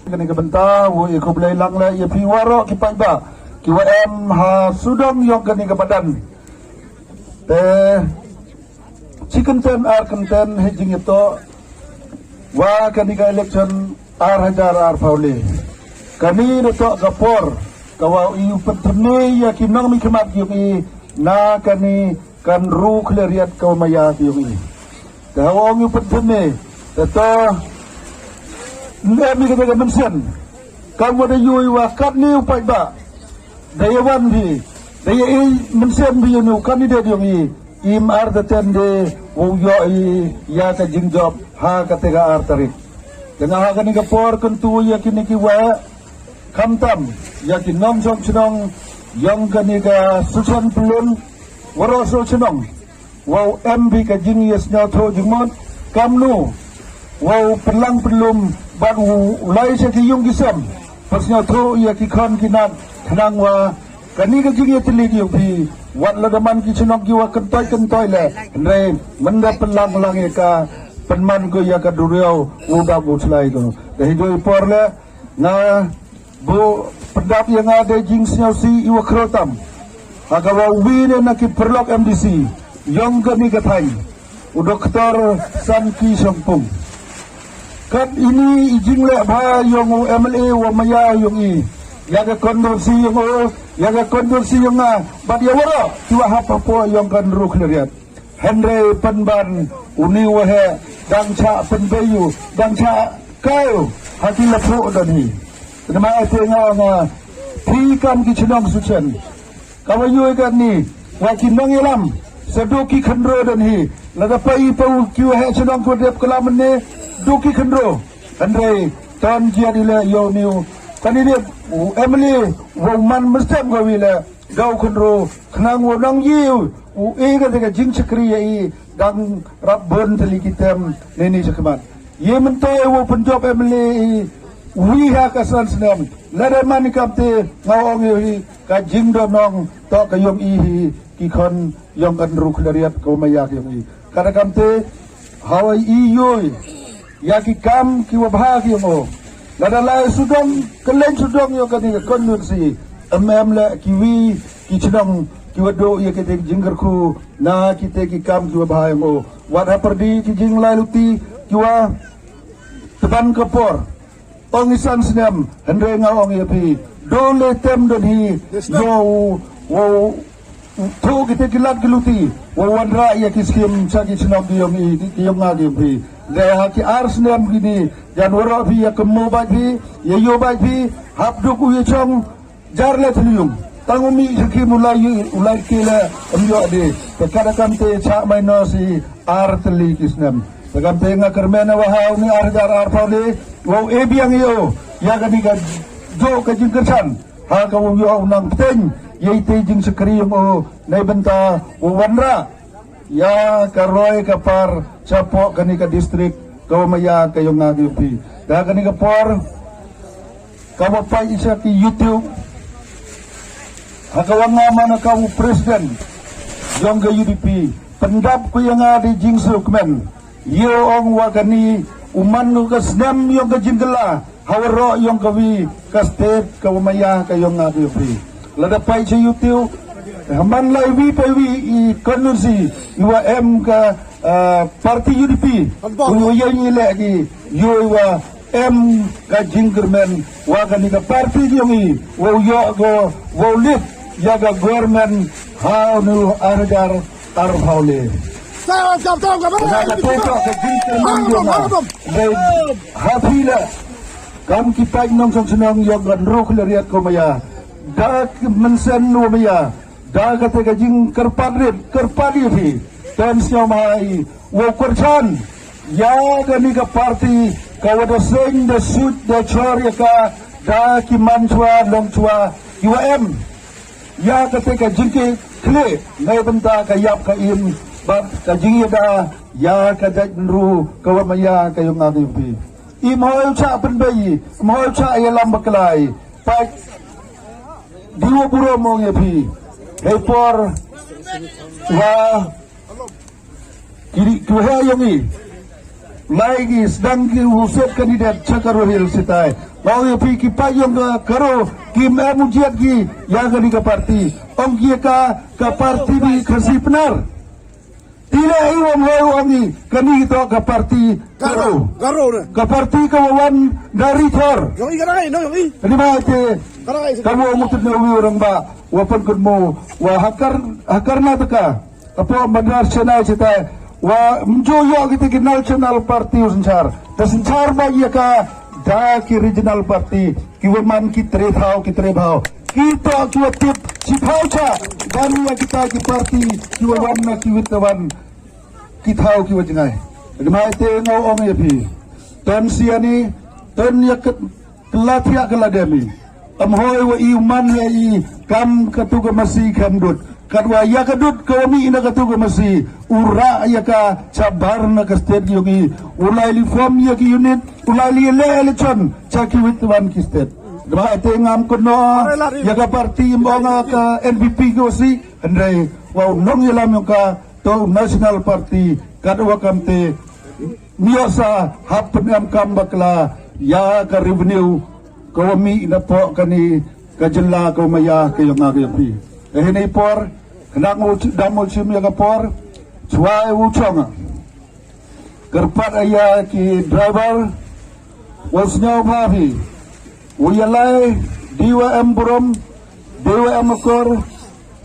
Kani kebenta wo iko belai lang la ye piwaro ki paiba ki em ha sudong yok kani kebadan te chicken ten ar content hejing ito wa kani ka election ar hajar ar faule kani to gapor kawa iu pentene ya kinang mi kemat yuki na kani kan ru kleriat kaw maya yuki dawong iu pentene to Nami kata mensen, kamu ada yui wakat ni upai ba, daya wan bi, daya mensen bi yunu kandidat yang im arteten de wujud ya ka jingjob ha katega artarik. Dengan ha kani kapor kentu yakin ki wa kamtam yakin nom som senong yang kani ka susan pelun warosol senong, wow MB ka jingias nyato jingmon kamnu. Wow pelang pelum baru ulai sekiyung kisam pasnya tu ia kikan kinat tenang wa kani kejing ia teliti ubi wat ladaman kicenok jiwa kentoi le re menda pelang ka penman ko ia ka duriau udah butlai ko dah hidoi por le na bu pendap yang ada jing si iwa krotam agawa ubi ne nak perlok MDC yang kami katai Dr. Sanki Sampung kat ini ijing le ba yung MLA wa maya yung yaga konversi yung bat ya wara tua hapa po yung kan ru kleriat Henry penban uni wa he dang cha penbayu dang cha kayo hati lapu dani nama ate nga thi kam ki chinong suchen kawayu kan ni wa kinong ilam seduki khandro dani laga pai pau kiu he chinong ko dep kalam ne Duki kendro, Andre tan jiadile yo niu, kandidat Emily woman mesem gawile gau kendro, kenang wonang yiu, ega tega jing sekri yai dang rabbon teli kitem neni sekemat. Ye mentai wo penjob Emily wiha kasan senam, lada mani kapte ngawang yoi ka jing donong to kayong ihi kikon yong kendro klariat kau mayak yoi. Kada kamte hawai iyoi. Yaki kam ki wabhag yung ladalay sudong kalen sudong yung kani konversi amemle kiwi ki chinong ki wado ya kete jingger ku na kite ki kam ki wabhag yung wada perdi ki jing laluti ki wa teban kapor ongisan senam hendre ngawang yapi dole tem don hi yo wo tu kita kilat geluti wawanra ya kiskim sagi chinong yung ngagi yapi Daya ki arsnem gini janwara bi ya kemo ba bi ya yo ba bi habdu ku ye chong jarle thlium tangumi saki ulai kila amyo de kada kamte cha maino si artli kisnem kamte nga kermena wa haw ni arjar arpale wo ebiang yo ya gani ga jo ka jingkersan ha ka wo yo nang teng ye te jing sekri mo nei benta wanra ya karoy kapar sapo kani ka district kawamaya kayong ngagipi da kani ka por kawapay isa ki YouTube hakawang nga man kaw president yung ga UDP pendap ko yung nga di jingsuk men yung wakani uman ko kasnam yung ka jinggala hawaro yung kawi ka state kawamaya kayong ngagipi ladapay sa YouTube Haman lai wi pa wi konversi iwa M ka parti UDP uyo yang lagi yo iwa M ka jinggermen wa ka ni ka parti yongi wo yo go wo lit ya ga government how nu argar arhaule sa ka to ka jinggermen yo hafila kam kita nong senang yo gan ro klariat ko maya da mensen no maya da kata kajing kerpadi fi dan siamai wo kurchan ya gani ka parti ka wada sing da sud da chorya ka da ki manchwa longchwa UM ya kata kajing ke kle ngai benta ka yap ka im bab kajing da ya ka jadru ka wamaya kayong ngadi fi imhoy cha penbai imhoy cha yalam baklai pa diwo buro mo ngepi Hepor wa kiri kuha yongi lagi sedang usap kandidat Cakarwahil sitai mau ya pi ki payung ka karo kim mujiat ki ya ka di ka parti ong ki ka parti di kasi benar tidak iwam hayu ni kami itu ka parti karo ka parti kawan dari tor ini mah te kamu mutut na orang ba wapan kunmo wa hakar na taka apo madar chana chita wa mjoyo kita national party unsar tasencar ba ya ka da ki regional party ki waman ki tre bhau kita ki tip si phaucha dan ya kita ki party ki waman na ki witawan ki thau ki wajngai mai te ngau ong ya phi ton siani ton ya kelathia kelademi amhoi wa iman ya i kam katuga masih kamdut kadwa ya kadut kami ina katuga masih ura ya ka cabar na ka state yogi ulai li form ya ki unit ulai li election chaki witwan ki state dama ate ngam kono ya ka parti mbonga ka NPP ko si andai wa nong yelam yung ka to national party kadwa kamte miosa happen am kam bakla ya ka revenue kami ina po kani kajela ko maya kayo nga kayo pi hinay por kanang damol sim ya kapor suai uchong kerpat aya ki driver wasnyaw mafi uyalai diwa emburom diwa emkor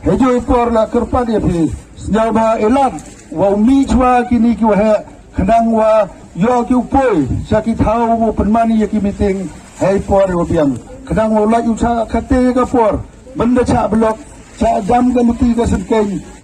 hejo por la kerpat ya pi snyaw ba elat wa mi chwa kini ki wa kanang wa yo ki upoi sakit hau mo penmani ya ki meeting hey por wa biang kadang wala yung sa kate ka por benda cha blok cha jam ka luti ka sengkeng